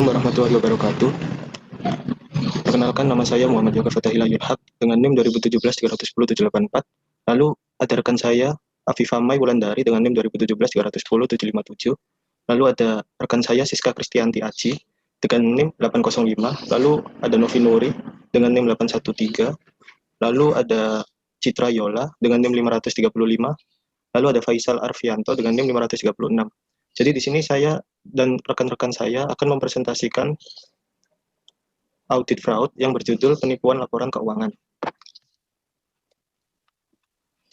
warahmatullahi wabarakatuh. Perkenalkan, nama saya Muhammad Yoga Fatahil Haq dengan NIM 2017-310-784. Lalu ada rekan saya Afifah Mai Wulandari dengan NIM 2017-310-757. Lalu ada rekan saya Siska Kristianti Aji dengan NIM 805. Lalu ada Novi Nuri dengan NIM 813. Lalu ada Citra Yola dengan NIM 535. Lalu ada Faisal Arfianto dengan NIM 536. Jadi di sini saya dan rekan-rekan saya akan mempresentasikan audit fraud yang berjudul penipuan laporan keuangan.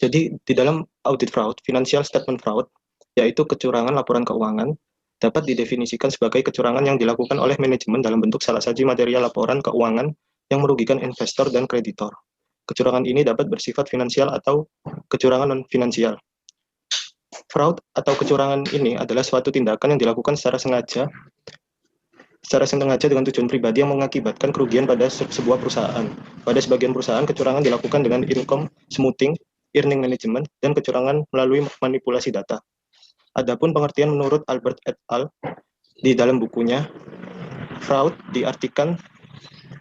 Jadi di dalam audit fraud, financial statement fraud, yaitu kecurangan laporan keuangan, dapat didefinisikan sebagai kecurangan yang dilakukan oleh manajemen dalam bentuk salah satu material laporan keuangan yang merugikan investor dan kreditor. Kecurangan ini dapat bersifat finansial atau kecurangan non-finansial. Fraud atau kecurangan ini adalah suatu tindakan yang dilakukan secara sengaja dengan tujuan pribadi yang mengakibatkan kerugian pada sebuah perusahaan. Pada sebagian perusahaan, kecurangan dilakukan dengan income smoothing, earning management, dan kecurangan melalui manipulasi data. Adapun pengertian menurut Albert et al. Di dalam bukunya, fraud diartikan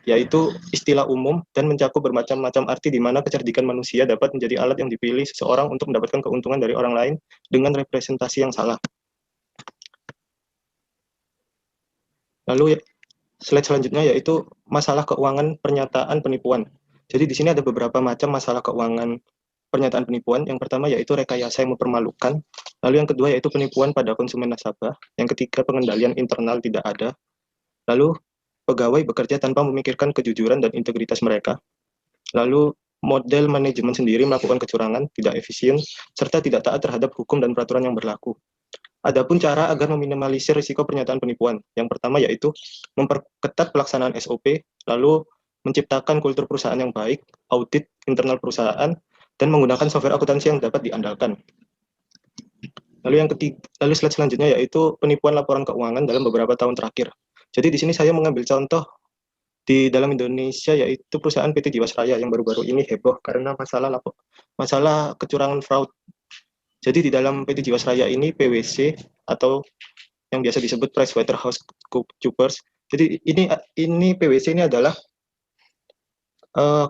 yaitu istilah umum dan mencakup bermacam-macam arti di mana kecerdikan manusia dapat menjadi alat yang dipilih seseorang untuk mendapatkan keuntungan dari orang lain dengan representasi yang salah. Lalu slide selanjutnya yaitu masalah keuangan pernyataan penipuan. Jadi di sini ada beberapa macam masalah keuangan pernyataan penipuan. Yang pertama yaitu rekayasa yang mempermalukan. Lalu yang kedua yaitu penipuan pada konsumen nasabah. Yang ketiga pengendalian internal tidak ada. Lalu pegawai bekerja tanpa memikirkan kejujuran dan integritas mereka. Lalu model manajemen sendiri melakukan kecurangan, tidak efisien, serta tidak taat terhadap hukum dan peraturan yang berlaku. Adapun cara agar meminimalisir risiko pernyataan penipuan. Yang pertama yaitu memperketat pelaksanaan SOP, lalu menciptakan kultur perusahaan yang baik, audit internal perusahaan, dan menggunakan software akuntansi yang dapat diandalkan. Lalu slide selanjutnya yaitu penipuan laporan keuangan dalam beberapa tahun terakhir. Jadi di sini saya mengambil contoh di dalam Indonesia yaitu perusahaan PT Jiwasraya yang baru-baru ini heboh karena masalah kecurangan fraud. Jadi di dalam PT Jiwasraya ini PwC atau yang biasa disebut PricewaterhouseCoopers. Jadi ini PwC ini adalah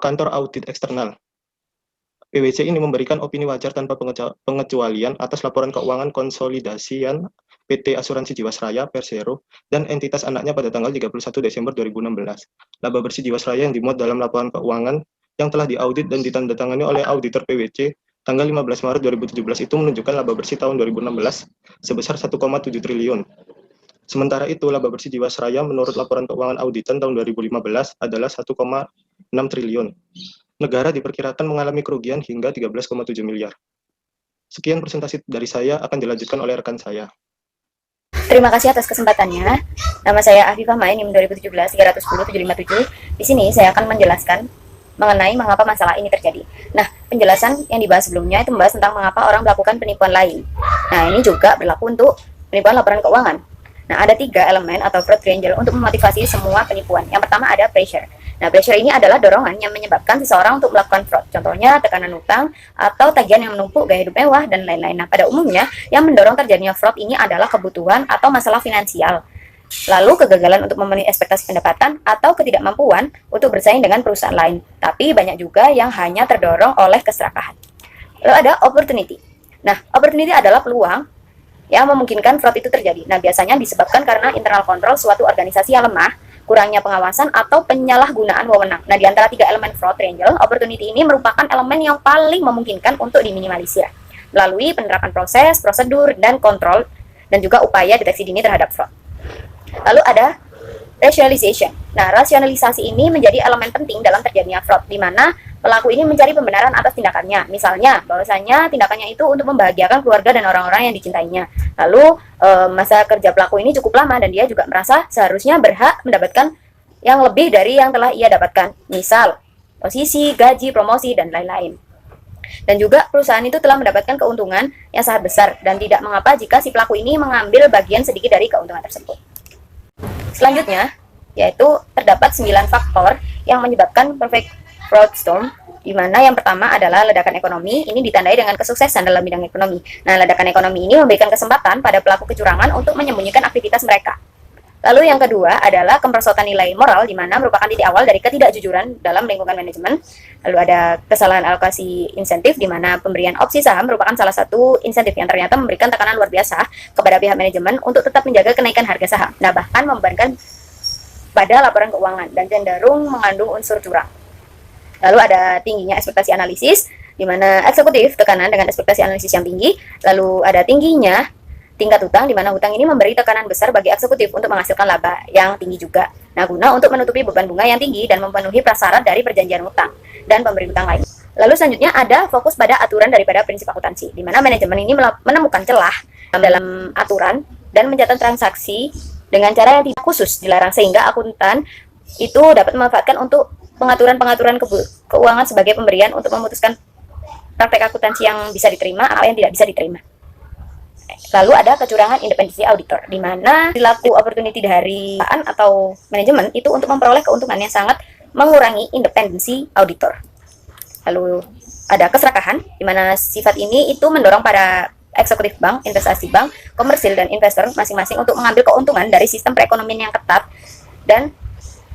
kantor audit eksternal. PwC ini memberikan opini wajar tanpa pengecualian atas laporan keuangan konsolidasian PT Asuransi Jiwasraya Persero dan entitas anaknya pada tanggal 31 Desember 2016. Laba bersih Jiwasraya yang dimuat dalam laporan keuangan yang telah diaudit dan ditandatangani oleh auditor PwC tanggal 15 Maret 2017 itu menunjukkan laba bersih tahun 2016 sebesar 1,7 triliun. Sementara itu, laba bersih Jiwasraya menurut laporan keuangan auditan tahun 2015 adalah 1,6 triliun. Negara diperkirakan mengalami kerugian hingga 13,7 miliar. Sekian presentasi dari saya, akan dilanjutkan oleh rekan saya. Terima kasih atas kesempatannya. Nama saya Afifah Mai, NIM 2017-310-757. Di sini saya akan menjelaskan mengenai mengapa masalah ini terjadi. Nah, penjelasan yang dibahas sebelumnya itu membahas tentang mengapa orang melakukan penipuan lain. Nah, ini juga berlaku untuk penipuan laporan keuangan. Nah, ada 3 elemen atau fraud triangle untuk memotivasi semua penipuan. Yang pertama ada pressure. Nah, pressure ini adalah dorongan yang menyebabkan seseorang untuk melakukan fraud. Contohnya tekanan utang atau tagihan yang menumpuk, gaya hidup mewah, dan lain-lain. Nah, pada umumnya yang mendorong terjadinya fraud ini adalah kebutuhan atau masalah finansial. Lalu kegagalan untuk memenuhi ekspektasi pendapatan atau ketidakmampuan untuk bersaing dengan perusahaan lain. Tapi banyak juga yang hanya terdorong oleh keserakahan. Lalu ada opportunity. Nah, opportunity adalah peluang yang memungkinkan fraud itu terjadi. Nah, biasanya disebabkan karena internal kontrol suatu organisasi yang lemah, kurangnya pengawasan, atau penyalahgunaan wewenang. Nah, di antara 3 elemen fraud triangle, opportunity ini merupakan elemen yang paling memungkinkan untuk diminimalisir melalui penerapan proses, prosedur, dan kontrol, dan juga upaya deteksi dini terhadap fraud. Lalu ada rationalization. Nah, rasionalisasi ini menjadi elemen penting dalam terjadinya fraud, di mana pelaku ini mencari pembenaran atas tindakannya. Misalnya, bahwasanya tindakannya itu untuk membahagiakan keluarga dan orang-orang yang dicintainya. Lalu, masa kerja pelaku ini cukup lama dan dia juga merasa seharusnya berhak mendapatkan yang lebih dari yang telah ia dapatkan. Misal, posisi, gaji, promosi, dan lain-lain. Dan juga perusahaan itu telah mendapatkan keuntungan yang sangat besar dan tidak mengapa jika si pelaku ini mengambil bagian sedikit dari keuntungan tersebut. Selanjutnya, yaitu terdapat 9 faktor yang menyebabkan perfect fraud storm, di mana yang pertama adalah ledakan ekonomi. Ini ditandai dengan kesuksesan dalam bidang ekonomi. Nah, ledakan ekonomi ini memberikan kesempatan pada pelaku kecurangan untuk menyembunyikan aktivitas mereka. Lalu yang kedua adalah kemerosotan nilai moral, di mana merupakan titik awal dari ketidakjujuran dalam lingkungan manajemen. Lalu ada kesalahan alokasi insentif, di mana pemberian opsi saham merupakan salah satu insentif yang ternyata memberikan tekanan luar biasa kepada pihak manajemen untuk tetap menjaga kenaikan harga saham. Nah, bahkan membebankan pada laporan keuangan dan cenderung mengandung unsur curang. Lalu ada tingginya ekspektasi analisis, di mana eksekutif tekanan dengan ekspektasi analisis yang tinggi. Lalu ada tingginya tingkat hutang, di mana hutang ini memberi tekanan besar bagi eksekutif untuk menghasilkan laba yang tinggi juga. Nah, guna untuk menutupi beban bunga yang tinggi dan memenuhi prasyarat dari perjanjian hutang dan pemberi hutang lain. Lalu selanjutnya ada fokus pada aturan daripada prinsip akuntansi, di mana manajemen ini menemukan celah dalam aturan dan mencatat transaksi dengan cara yang tidak khusus dilarang, sehingga akuntan itu dapat memanfaatkan untuk pengaturan-pengaturan keuangan sebagai pemberian untuk memutuskan praktek akuntansi yang bisa diterima atau yang tidak bisa diterima. Lalu ada kecurangan independensi auditor, di mana perilaku opportunity dari perusahaan atau manajemen itu untuk memperoleh keuntungan yang sangat mengurangi independensi auditor. Lalu ada keserakahan, di mana sifat ini itu mendorong para eksekutif bank, investasi bank, komersil, dan investor masing-masing untuk mengambil keuntungan dari sistem perekonomian yang ketat dan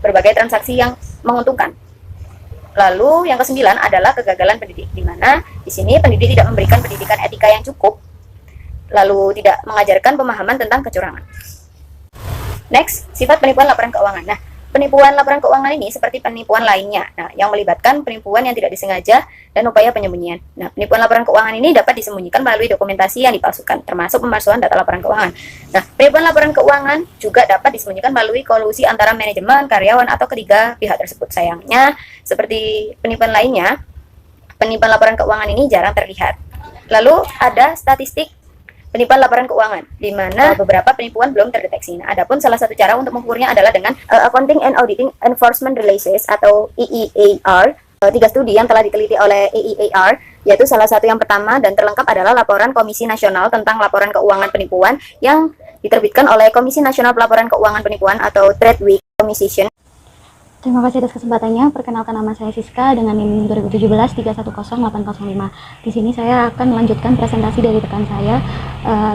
berbagai transaksi yang menguntungkan. Lalu yang kesembilan adalah kegagalan pendidik, di mana di sini pendidik tidak memberikan pendidikan etika yang cukup, lalu tidak mengajarkan pemahaman tentang kecurangan. Next, sifat penipuan laporan keuangan. Nah, penipuan laporan keuangan ini seperti penipuan lainnya, yang melibatkan penipuan yang tidak disengaja dan upaya penyembunyian. Nah, penipuan laporan keuangan ini dapat disembunyikan melalui dokumentasi yang dipalsukan, termasuk pemalsuan data laporan keuangan. Nah, penipuan laporan keuangan juga dapat disembunyikan melalui kolusi antara manajemen, karyawan, atau ketiga pihak tersebut. Sayangnya, seperti penipuan lainnya, penipuan laporan keuangan ini jarang terlihat. Lalu ada statistik penipuan laporan keuangan, di mana beberapa penipuan belum terdeteksi. Nah, adapun salah satu cara untuk mengukurnya adalah dengan Accounting and Auditing Enforcement Relations atau EEAR. 3 studi yang telah diteliti oleh EEAR, yaitu salah satu yang pertama dan terlengkap adalah laporan Komisi Nasional tentang Laporan Keuangan Penipuan yang diterbitkan oleh Komisi Nasional Pelaporan Keuangan Penipuan atau Tradeweb Commission. Terima kasih atas kesempatannya. Perkenalkan, nama saya Siska dengan NIM 2017-310805. Di sini saya akan melanjutkan presentasi dari rekan saya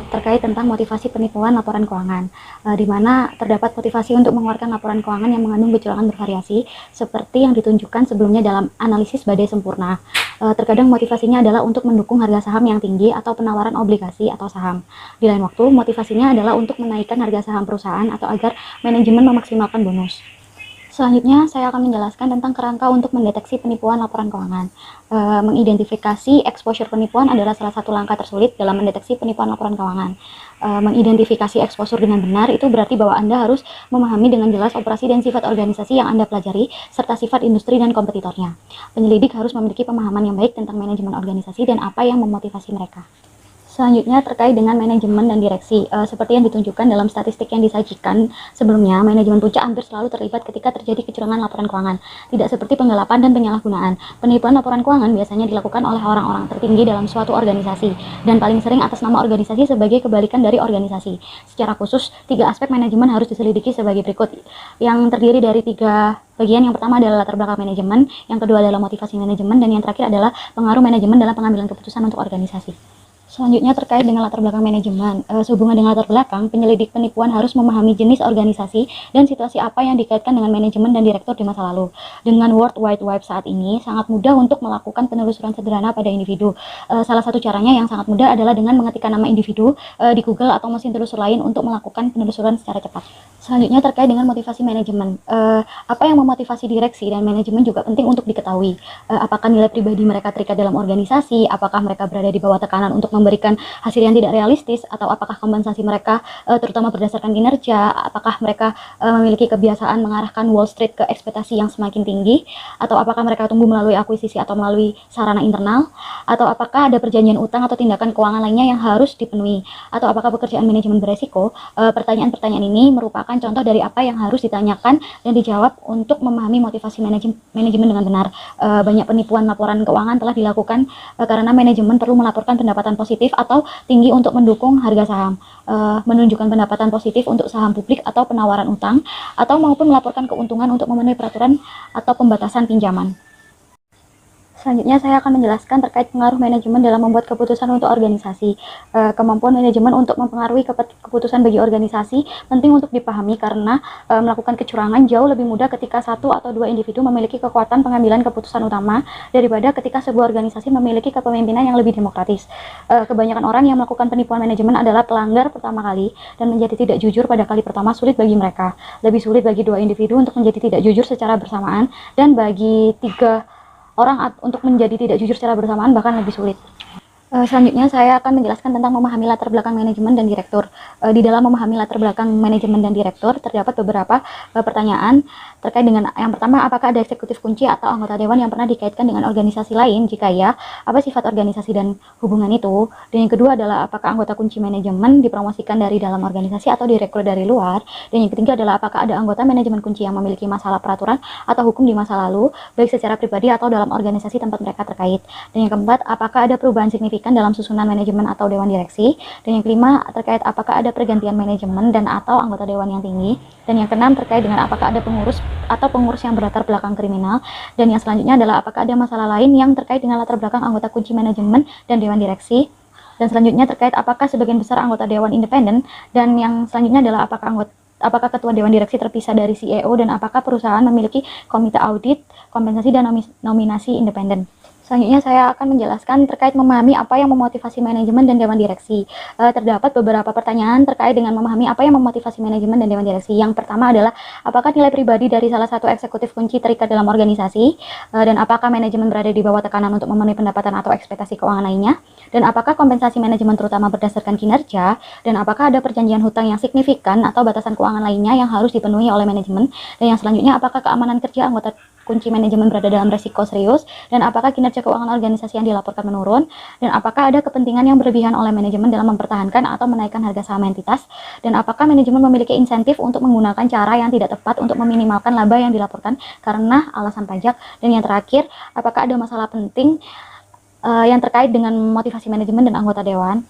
terkait tentang motivasi penipuan laporan keuangan, di mana terdapat motivasi untuk mengeluarkan laporan keuangan yang mengandung kecurangan bervariasi seperti yang ditunjukkan sebelumnya dalam analisis badai sempurna. Terkadang motivasinya adalah untuk mendukung harga saham yang tinggi atau penawaran obligasi atau saham. Di lain waktu, motivasinya adalah untuk menaikkan harga saham perusahaan atau agar manajemen memaksimalkan bonus. Selanjutnya, saya akan menjelaskan tentang kerangka untuk mendeteksi penipuan laporan keuangan. Mengidentifikasi exposure penipuan adalah salah satu langkah tersulit dalam mendeteksi penipuan laporan keuangan. Mengidentifikasi exposure dengan benar itu berarti bahwa Anda harus memahami dengan jelas operasi dan sifat organisasi yang Anda pelajari, serta sifat industri dan kompetitornya. Penyelidik harus memiliki pemahaman yang baik tentang manajemen organisasi dan apa yang memotivasi mereka. Selanjutnya terkait dengan manajemen dan direksi, seperti yang ditunjukkan dalam statistik yang disajikan sebelumnya, manajemen puncak hampir selalu terlibat ketika terjadi kecurangan laporan keuangan, tidak seperti penggelapan dan penyalahgunaan. Penipuan laporan keuangan biasanya dilakukan oleh orang-orang tertinggi dalam suatu organisasi, dan paling sering atas nama organisasi sebagai kebalikan dari organisasi. Secara khusus, 3 aspek manajemen harus diselidiki sebagai berikut, yang terdiri dari 3 bagian. Yang pertama adalah latar belakang manajemen, yang kedua adalah motivasi manajemen, dan yang terakhir adalah pengaruh manajemen dalam pengambilan keputusan untuk organisasi. Selanjutnya terkait dengan latar belakang manajemen. Sehubungan dengan latar belakang, penyelidik penipuan harus memahami jenis organisasi dan situasi apa yang dikaitkan dengan manajemen dan direktur di masa lalu. Dengan World Wide Web saat ini, sangat mudah untuk melakukan penelusuran sederhana pada individu. Salah satu caranya yang sangat mudah adalah dengan mengetikkan nama individu di Google atau mesin telusur lain untuk melakukan penelusuran secara cepat. Selanjutnya terkait dengan motivasi manajemen. Apa yang memotivasi direksi dan manajemen juga penting untuk diketahui. Apakah nilai pribadi mereka terikat dalam organisasi, apakah mereka berada di bawah tekanan untuk memberikan hasil yang tidak realistis, atau apakah kompensasi mereka terutama berdasarkan kinerja, apakah mereka memiliki kebiasaan mengarahkan Wall Street ke ekspektasi yang semakin tinggi, atau apakah mereka tumbuh melalui akuisisi atau melalui sarana internal, atau apakah ada perjanjian utang atau tindakan keuangan lainnya yang harus dipenuhi, atau apakah pekerjaan manajemen beresiko. Pertanyaan-pertanyaan ini merupakan contoh dari apa yang harus ditanyakan dan dijawab untuk memahami motivasi manajemen dengan benar. Banyak penipuan laporan keuangan telah dilakukan karena manajemen perlu melaporkan pendapatan positif atau tinggi untuk mendukung harga saham, menunjukkan pendapatan positif untuk saham publik atau penawaran utang, atau maupun melaporkan keuntungan untuk memenuhi peraturan atau pembatasan pinjaman. Selanjutnya saya akan menjelaskan terkait pengaruh manajemen dalam membuat keputusan untuk organisasi. Kemampuan manajemen untuk mempengaruhi keputusan bagi organisasi penting untuk dipahami karena melakukan kecurangan jauh lebih mudah ketika satu atau dua individu memiliki kekuatan pengambilan keputusan utama daripada ketika sebuah organisasi memiliki kepemimpinan yang lebih demokratis. Kebanyakan orang yang melakukan penipuan manajemen adalah pelanggar pertama kali dan menjadi tidak jujur pada kali pertama sulit bagi mereka. Lebih sulit bagi dua individu untuk menjadi tidak jujur secara bersamaan, dan bagi tiga orang untuk menjadi tidak jujur secara bersamaan bahkan lebih sulit. Selanjutnya saya akan menjelaskan tentang memahami latar belakang manajemen dan direktur. Di dalam memahami latar belakang manajemen dan direktur terdapat beberapa pertanyaan terkait dengan yang pertama, apakah ada eksekutif kunci atau anggota dewan yang pernah dikaitkan dengan organisasi lain? Jika ya, apa sifat organisasi dan hubungan itu? Dan yang kedua adalah apakah anggota kunci manajemen dipromosikan dari dalam organisasi atau direkrut dari luar? Dan yang ketiga adalah apakah ada anggota manajemen kunci yang memiliki masalah peraturan atau hukum di masa lalu, baik secara pribadi atau dalam organisasi tempat mereka terkait? Dan yang keempat, apakah ada perubahan signifikan dalam susunan manajemen atau dewan direksi? Dan yang kelima, terkait apakah ada pergantian manajemen dan atau anggota dewan yang tinggi? Dan yang keenam, terkait dengan apakah ada pengurus yang berlatar belakang kriminal? Dan yang selanjutnya adalah apakah ada masalah lain yang terkait dengan latar belakang anggota kunci manajemen dan dewan direksi? Dan selanjutnya terkait apakah sebagian besar anggota dewan independen? Dan yang selanjutnya adalah apakah ketua dewan direksi terpisah dari CEO, dan apakah perusahaan memiliki komite audit, kompensasi, dan nominasi independen? Selanjutnya saya akan menjelaskan terkait memahami apa yang memotivasi manajemen dan dewan direksi. Terdapat beberapa pertanyaan terkait dengan memahami apa yang memotivasi manajemen dan dewan direksi. Yang pertama adalah apakah nilai pribadi dari salah satu eksekutif kunci terikat dalam organisasi, dan apakah manajemen berada di bawah tekanan untuk memenuhi pendapatan atau ekspektasi keuangan lainnya, dan apakah kompensasi manajemen terutama berdasarkan kinerja, dan apakah ada perjanjian hutang yang signifikan atau batasan keuangan lainnya yang harus dipenuhi oleh manajemen, dan yang selanjutnya apakah keamanan kerja anggota kunci manajemen berada dalam resiko serius, dan apakah kinerja keuangan organisasi yang dilaporkan menurun, dan apakah ada kepentingan yang berlebihan oleh manajemen dalam mempertahankan atau menaikkan harga saham entitas, dan apakah manajemen memiliki insentif untuk menggunakan cara yang tidak tepat untuk meminimalkan laba yang dilaporkan karena alasan pajak, dan yang terakhir, apakah ada masalah penting yang terkait dengan motivasi manajemen dan anggota dewan.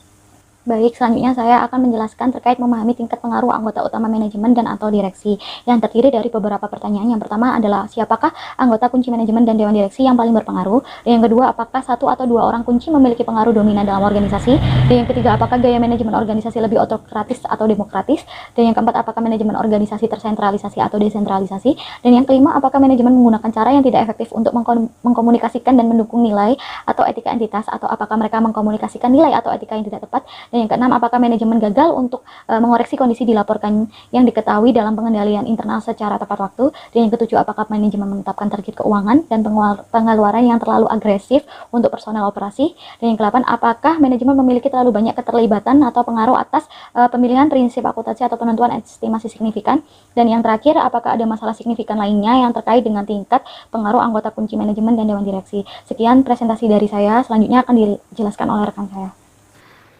Baik, selanjutnya saya akan menjelaskan terkait memahami tingkat pengaruh anggota utama manajemen dan atau direksi yang terdiri dari beberapa pertanyaan. Yang pertama adalah siapakah anggota kunci manajemen dan dewan direksi yang paling berpengaruh? Dan yang kedua, apakah satu atau dua orang kunci memiliki pengaruh dominan dalam organisasi? Dan yang ketiga, apakah gaya manajemen organisasi lebih otokratis atau demokratis? Dan yang keempat, apakah manajemen organisasi tersentralisasi atau desentralisasi? Dan yang kelima, apakah manajemen menggunakan cara yang tidak efektif untuk mengkomunikasikan dan mendukung nilai atau etika entitas, atau apakah mereka mengkomunikasikan nilai atau etika yang tidak tepat? Dan yang keenam, apakah manajemen gagal untuk mengoreksi kondisi dilaporkan yang diketahui dalam pengendalian internal secara tepat waktu? Dan yang ketujuh, apakah manajemen menetapkan target keuangan dan pengeluaran yang terlalu agresif untuk personel operasi? Dan yang kedelapan, apakah manajemen memiliki terlalu banyak keterlibatan atau pengaruh atas pemilihan prinsip akuntansi atau penentuan estimasi signifikan? Dan yang terakhir, apakah ada masalah signifikan lainnya yang terkait dengan tingkat pengaruh anggota kunci manajemen dan dewan direksi? Sekian presentasi dari saya, selanjutnya akan dijelaskan oleh rekan saya.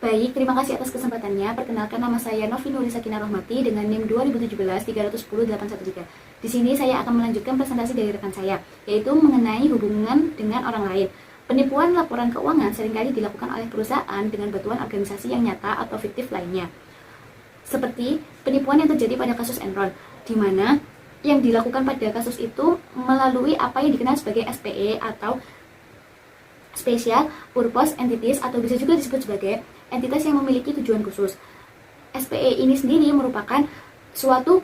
Baik, terima kasih atas kesempatannya. Perkenalkan, nama saya Novi Nurisa Kinar Rohmati dengan NIM 2017-310-813. Di sini saya akan melanjutkan presentasi dari rekan saya, yaitu mengenai hubungan dengan orang lain. Penipuan laporan keuangan seringkali dilakukan oleh perusahaan dengan bantuan organisasi yang nyata atau fiktif lainnya. Seperti penipuan yang terjadi pada kasus Enron, di mana yang dilakukan pada kasus itu melalui apa yang dikenal sebagai SPE atau Special Purpose Entities, atau bisa juga disebut sebagai entitas yang memiliki tujuan khusus. SPE ini sendiri merupakan suatu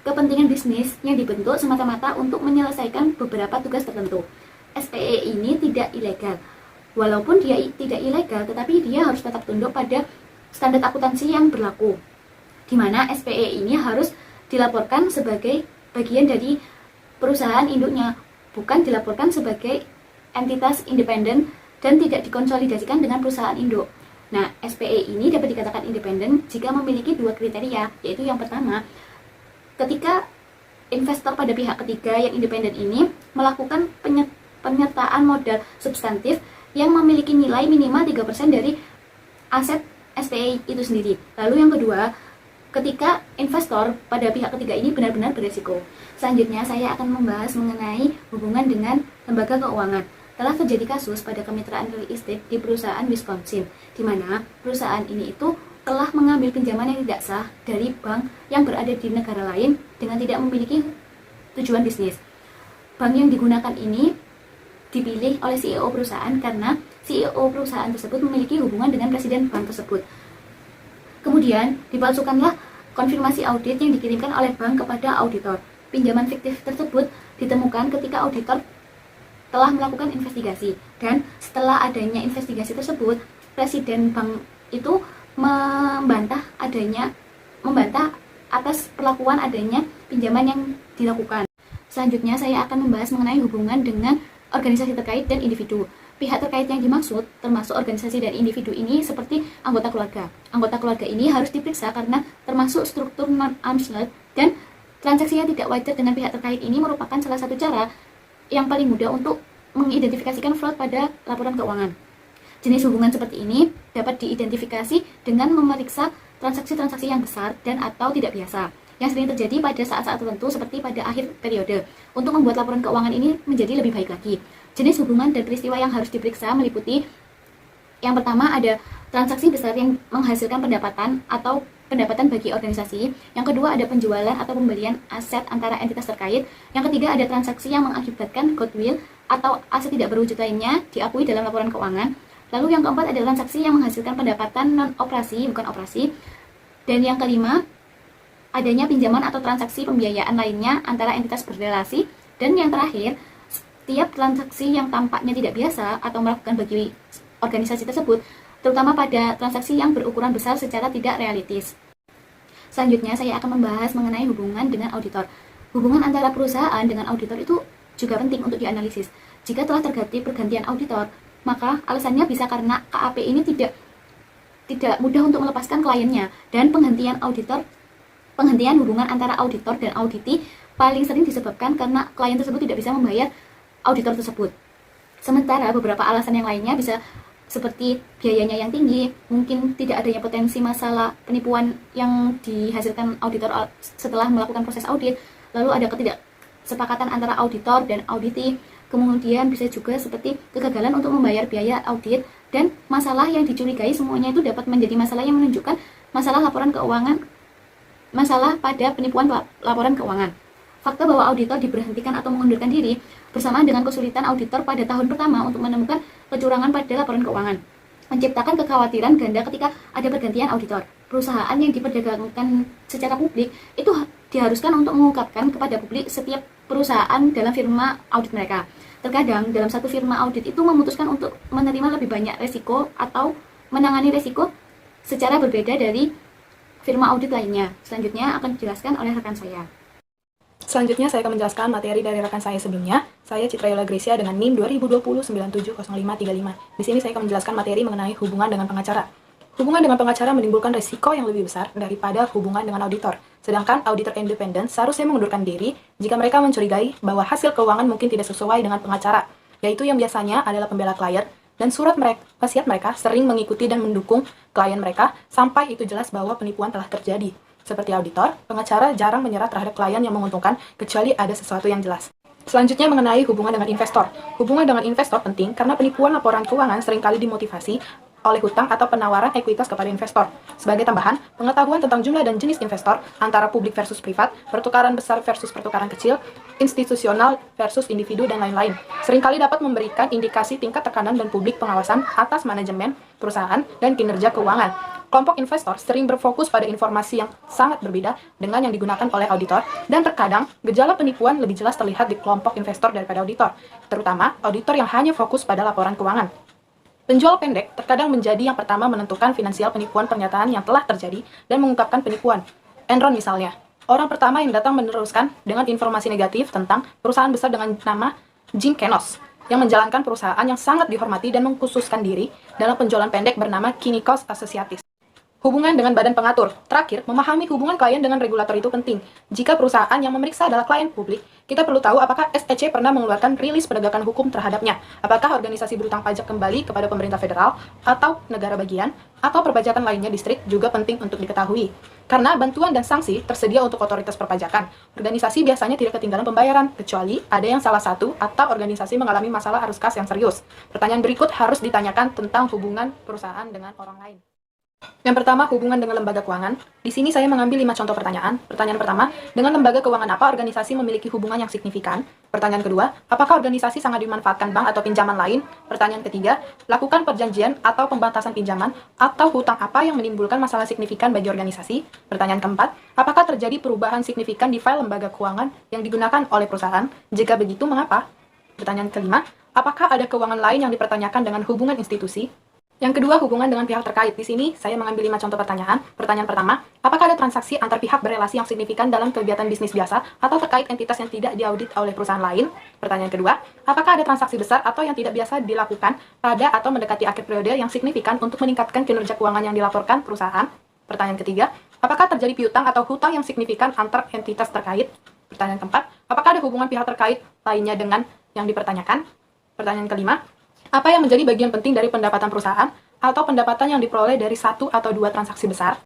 kepentingan bisnis yang dibentuk semata-mata untuk menyelesaikan beberapa tugas tertentu. SPE ini tidak ilegal. Walaupun dia tidak ilegal, tetapi dia harus tetap tunduk pada standar akuntansi yang berlaku, di mana SPE ini harus dilaporkan sebagai bagian dari perusahaan induknya, bukan dilaporkan sebagai entitas independen dan tidak dikonsolidasikan dengan perusahaan induk. Nah, SPE ini dapat dikatakan independen jika memiliki dua kriteria, yaitu yang pertama, ketika investor pada pihak ketiga yang independen ini melakukan penyertaan modal substantif yang memiliki nilai minimal 3% dari aset SPE itu sendiri. Lalu yang kedua, ketika investor pada pihak ketiga ini benar-benar beresiko. Selanjutnya saya akan membahas mengenai hubungan dengan lembaga keuangan. Telah terjadi kasus pada kemitraan real estate di perusahaan Wisconsin, di mana perusahaan ini itu telah mengambil pinjaman yang tidak sah dari bank yang berada di negara lain dengan tidak memiliki tujuan bisnis. Bank yang digunakan ini dipilih oleh CEO perusahaan karena CEO perusahaan tersebut memiliki hubungan dengan presiden bank tersebut. Kemudian, dipalsukanlah konfirmasi audit yang dikirimkan oleh bank kepada auditor. Pinjaman fiktif tersebut ditemukan ketika auditor telah melakukan investigasi, dan setelah adanya investigasi tersebut, presiden bank itu membantah atas perlakuan adanya pinjaman yang dilakukan. Selanjutnya saya akan membahas mengenai hubungan dengan organisasi terkait dan individu. Pihak terkait yang dimaksud termasuk organisasi dan individu ini seperti anggota keluarga. Anggota keluarga ini harus diperiksa karena termasuk struktur non-arm's length, dan transaksi yang tidak wajar dengan pihak terkait ini merupakan salah satu cara yang paling mudah untuk mengidentifikasikan fraud pada laporan keuangan. Jenis hubungan seperti ini dapat diidentifikasi dengan memeriksa transaksi-transaksi yang besar dan atau tidak biasa, yang sering terjadi pada saat-saat tertentu seperti pada akhir periode, untuk membuat laporan keuangan ini menjadi lebih baik lagi. Jenis hubungan dan peristiwa yang harus diperiksa meliputi: yang pertama ada transaksi besar yang menghasilkan pendapatan atau pendapatan bagi organisasi. Yang kedua ada penjualan atau pembelian aset antara entitas terkait. Yang ketiga ada transaksi yang mengakibatkan goodwill atau aset tidak berwujud lainnya diakui dalam laporan keuangan. Lalu yang keempat ada transaksi yang menghasilkan pendapatan non-operasi, bukan operasi. Dan yang kelima, adanya pinjaman atau transaksi pembiayaan lainnya antara entitas berrelasi. Dan yang terakhir, setiap transaksi yang tampaknya tidak biasa atau melakukan bagi organisasi tersebut, terutama pada transaksi yang berukuran besar secara tidak realistis. Selanjutnya saya akan membahas mengenai hubungan dengan auditor. Hubungan antara perusahaan dengan auditor itu juga penting untuk dianalisis. Jika telah terjadi pergantian auditor, maka alasannya bisa karena KAP ini tidak mudah untuk melepaskan kliennya, dan penghentian hubungan antara auditor dan auditi paling sering disebabkan karena klien tersebut tidak bisa membayar auditor tersebut. Sementara beberapa alasan yang lainnya bisa seperti biayanya yang tinggi, mungkin tidak adanya potensi masalah penipuan yang dihasilkan auditor setelah melakukan proses audit, lalu ada ketidaksepakatan antara auditor dan auditi, kemudian bisa juga seperti kegagalan untuk membayar biaya audit, dan masalah yang dicurigai. Semuanya itu dapat menjadi masalah yang menunjukkan masalah pada penipuan laporan keuangan. Fakta bahwa auditor diberhentikan atau mengundurkan diri bersamaan dengan kesulitan auditor pada tahun pertama untuk menemukan kecurangan pada laporan keuangan, menciptakan kekhawatiran ganda ketika ada pergantian auditor. Perusahaan yang diperdagangkan secara publik itu diharuskan untuk mengungkapkan kepada publik setiap perusahaan dalam firma audit mereka. Terkadang dalam satu firma audit itu memutuskan untuk menerima lebih banyak resiko atau menangani resiko secara berbeda dari firma audit lainnya. Selanjutnya akan dijelaskan oleh rekan saya. Selanjutnya saya akan menjelaskan materi dari rekan saya sebelumnya. Saya Citra Yola Gracia dengan NIM 2020-970535. Di sini saya akan menjelaskan materi mengenai hubungan dengan pengacara. Hubungan dengan pengacara menimbulkan risiko yang lebih besar daripada hubungan dengan auditor. Sedangkan auditor independen seharusnya mengundurkan diri jika mereka mencurigai bahwa hasil keuangan mungkin tidak sesuai dengan pengacara, yaitu yang biasanya adalah pembela klien, dan wasiat mereka sering mengikuti dan mendukung klien mereka sampai itu jelas bahwa penipuan telah terjadi. Seperti auditor, pengacara jarang menyerah terhadap klien yang menguntungkan kecuali ada sesuatu yang jelas. Selanjutnya mengenai hubungan dengan investor. Hubungan dengan investor penting karena penipuan laporan keuangan seringkali dimotivasi oleh hutang atau penawaran ekuitas kepada investor. Sebagai tambahan, pengetahuan tentang jumlah dan jenis investor antara publik versus privat, pertukaran besar versus pertukaran kecil, institusional versus individu, dan lain-lain seringkali dapat memberikan indikasi tingkat tekanan dan publik pengawasan atas manajemen perusahaan dan kinerja keuangan. Kelompok investor sering berfokus pada informasi yang sangat berbeda dengan yang digunakan oleh auditor, dan terkadang gejala penipuan lebih jelas terlihat di kelompok investor daripada auditor, terutama auditor yang hanya fokus pada laporan keuangan. Penjual pendek terkadang menjadi yang pertama menentukan finansial penipuan pernyataan yang telah terjadi dan mengungkapkan penipuan. Enron misalnya, orang pertama yang datang meneruskan dengan informasi negatif tentang perusahaan besar dengan nama Jim Kenos, yang menjalankan perusahaan yang sangat dihormati dan mengkhususkan diri dalam penjualan pendek bernama Kinnikos Associates. Hubungan dengan badan pengatur. Terakhir, memahami hubungan klien dengan regulator itu penting. Jika perusahaan yang memeriksa adalah klien publik, kita perlu tahu apakah SEC pernah mengeluarkan rilis penegakan hukum terhadapnya. Apakah organisasi berutang pajak kembali kepada pemerintah federal atau negara bagian, atau perpajakan lainnya distrik juga penting untuk diketahui. Karena bantuan dan sanksi tersedia untuk otoritas perpajakan. Organisasi biasanya tidak ketinggalan pembayaran, kecuali ada yang salah satu atau organisasi mengalami masalah arus kas yang serius. Pertanyaan berikut harus ditanyakan tentang hubungan perusahaan dengan orang lain. Yang pertama, hubungan dengan lembaga keuangan. Di sini saya mengambil 5 contoh pertanyaan. Pertanyaan pertama, dengan lembaga keuangan apa organisasi memiliki hubungan yang signifikan? Pertanyaan kedua, apakah organisasi sangat dimanfaatkan bank atau pinjaman lain? Pertanyaan ketiga, lakukan perjanjian atau pembatasan pinjaman atau hutang apa yang menimbulkan masalah signifikan bagi organisasi? Pertanyaan keempat, apakah terjadi perubahan signifikan di file lembaga keuangan yang digunakan oleh perusahaan? Jika begitu, mengapa? Pertanyaan kelima, apakah ada keuangan lain yang dipertanyakan dengan hubungan institusi? Yang kedua, hubungan dengan pihak terkait. Di sini, saya mengambil 5 contoh pertanyaan. Pertanyaan pertama, apakah ada transaksi antar pihak berelasi yang signifikan dalam kegiatan bisnis biasa atau terkait entitas yang tidak diaudit oleh perusahaan lain? Pertanyaan kedua, apakah ada transaksi besar atau yang tidak biasa dilakukan pada atau mendekati akhir periode yang signifikan untuk meningkatkan kinerja keuangan yang dilaporkan perusahaan? Pertanyaan ketiga, apakah terjadi piutang atau hutang yang signifikan antar entitas terkait? Pertanyaan keempat, apakah ada hubungan pihak terkait lainnya dengan yang dipertanyakan? Pertanyaan kelima, apa yang menjadi bagian penting dari pendapatan perusahaan atau pendapatan yang diperoleh dari 1 atau 2 transaksi besar?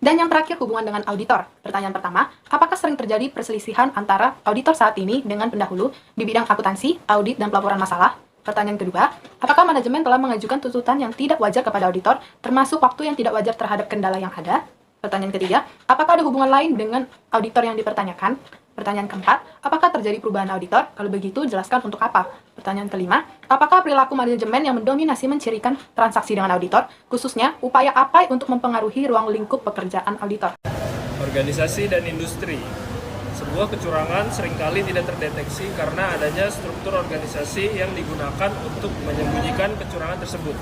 Dan yang terakhir, hubungan dengan auditor. Pertanyaan pertama, apakah sering terjadi perselisihan antara auditor saat ini dengan pendahulu di bidang akuntansi, audit, dan pelaporan masalah? Pertanyaan kedua, apakah manajemen telah mengajukan tuntutan yang tidak wajar kepada auditor, termasuk waktu yang tidak wajar terhadap kendala yang ada? Pertanyaan ketiga, apakah ada hubungan lain dengan auditor yang dipertanyakan? Pertanyaan keempat, apakah terjadi perubahan auditor? Kalau begitu, jelaskan untuk apa? Pertanyaan kelima, apakah perilaku manajemen yang mendominasi mencirikan transaksi dengan auditor? Khususnya, upaya apa untuk mempengaruhi ruang lingkup pekerjaan auditor? Organisasi dan industri. Sebuah kecurangan seringkali tidak terdeteksi karena adanya struktur organisasi yang digunakan untuk menyembunyikan kecurangan tersebut.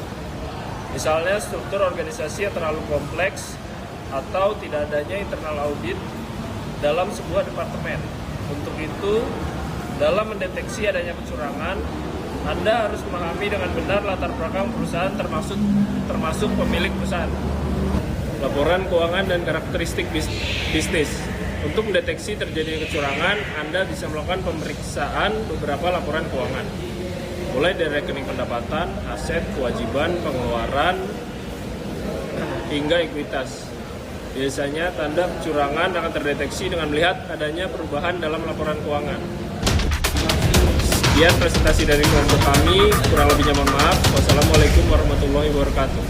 Misalnya struktur organisasi yang terlalu kompleks atau tidak adanya internal audit dalam sebuah departemen. Untuk itu, dalam mendeteksi adanya kecurangan, Anda harus memahami dengan benar latar belakang perusahaan termasuk pemilik perusahaan. Laporan keuangan dan karakteristik bisnis. Untuk mendeteksi terjadinya kecurangan, Anda bisa melakukan pemeriksaan beberapa laporan keuangan, mulai dari rekening pendapatan, aset, kewajiban, pengeluaran, hingga ekuitas. Biasanya tanda kecurangan akan terdeteksi dengan melihat adanya perubahan dalam laporan keuangan. Sekian presentasi dari kelompok kami, kurang lebihnya mohon maaf. Wassalamualaikum warahmatullahi wabarakatuh.